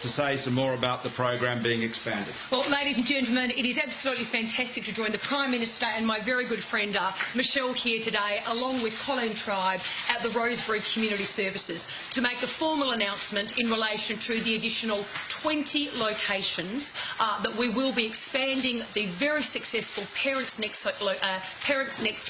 to say some more about the program being expanded. Well, ladies and gentlemen, it is absolutely fantastic to join the Prime Minister and my very good friend Michelle here today, along with Colleen Tribe at the Rosebery Community Services, to make the formal announcement in relation to the additional 20 locations that we will be expanding the very successful ParentsNext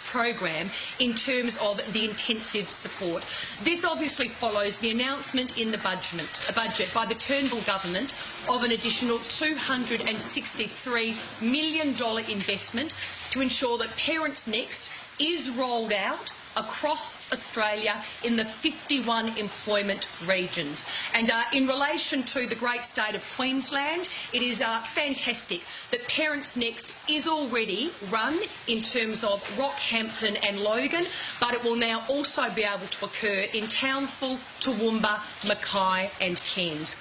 program in terms of the intensive support. This obviously follows the announcement in the budget by the Turnbull government of an additional $263 million investment to ensure that ParentsNext is rolled out across Australia in the 51 employment regions. And in relation to the great state of Queensland, it is fantastic that ParentsNext is already run in terms of Rockhampton and Logan, but it will now also be able to occur in Townsville, Toowoomba, Mackay and Cairns.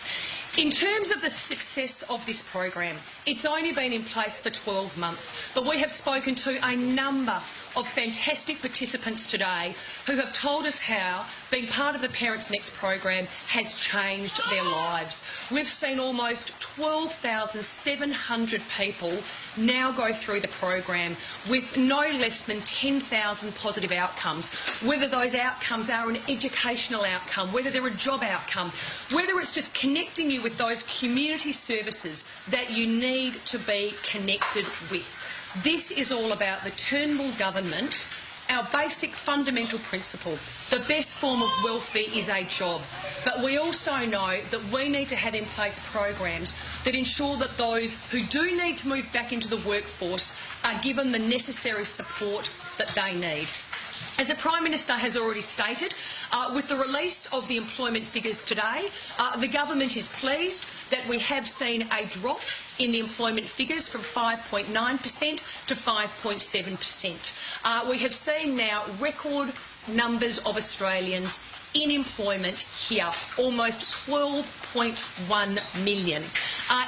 In terms of the success of this program, it's only been in place for 12 months, but we have spoken to a number of fantastic participants today who have told us how being part of the ParentsNext program has changed their lives. We've seen almost 12,700 people now go through the program with no less than 10,000 positive outcomes, whether those outcomes are an educational outcome, whether they're a job outcome, whether it's just connecting you with those community services that you need to be connected with. This is all about the Turnbull government, our basic fundamental principle. The best form of welfare is a job. But we also know that we need to have in place programs that ensure that those who do need to move back into the workforce are given the necessary support that they need. As the Prime Minister has already stated, with the release of the employment figures today, the government is pleased that we have seen a drop in the employment figures from 5.9% to 5.7%. We have seen now record numbers of Australians in employment here, almost 12.1 million.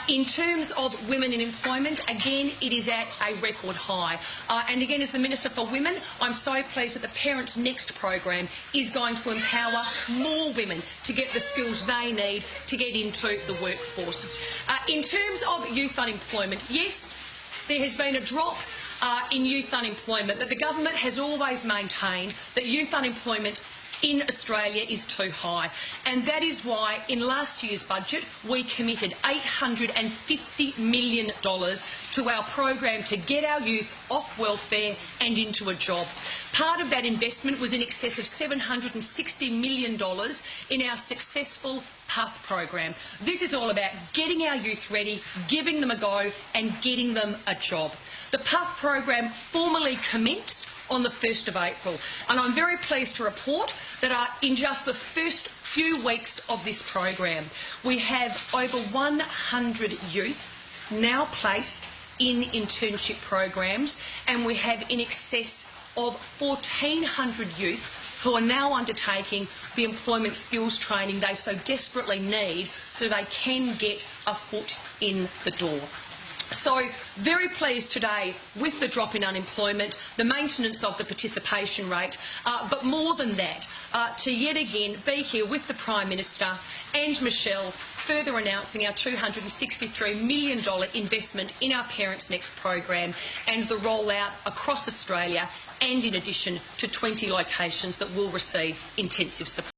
In terms of women in employment, again, it is at a record high. And again, as the Minister for Women, I'm so pleased that the ParentsNext program is going to empower more women to get the skills they need to get into the workforce. In terms of youth unemployment, yes, there has been a drop in youth unemployment, but the government has always maintained that youth unemployment in Australia is too high, and that is why in last year's budget we committed $850 million to our program to get our youth off welfare and into a job. Part of that investment was in excess of $760 million in our successful PATH program. This is all about getting our youth ready, giving them a go and getting them a job. The PATH program formally commenced on the 1st of April, and I'm very pleased to report that in just the first few weeks of this program, we have over 100 youth now placed in internship programs, and we have in excess of 1,400 youth who are now undertaking the employment skills training they so desperately need so they can get a foot in the door. So, very pleased today with the drop in unemployment, the maintenance of the participation rate, but more than that, to yet again be here with the Prime Minister and Michelle, further announcing our $263 million investment in our ParentsNext program and the rollout across Australia, and in addition to 20 locations that will receive intensive support.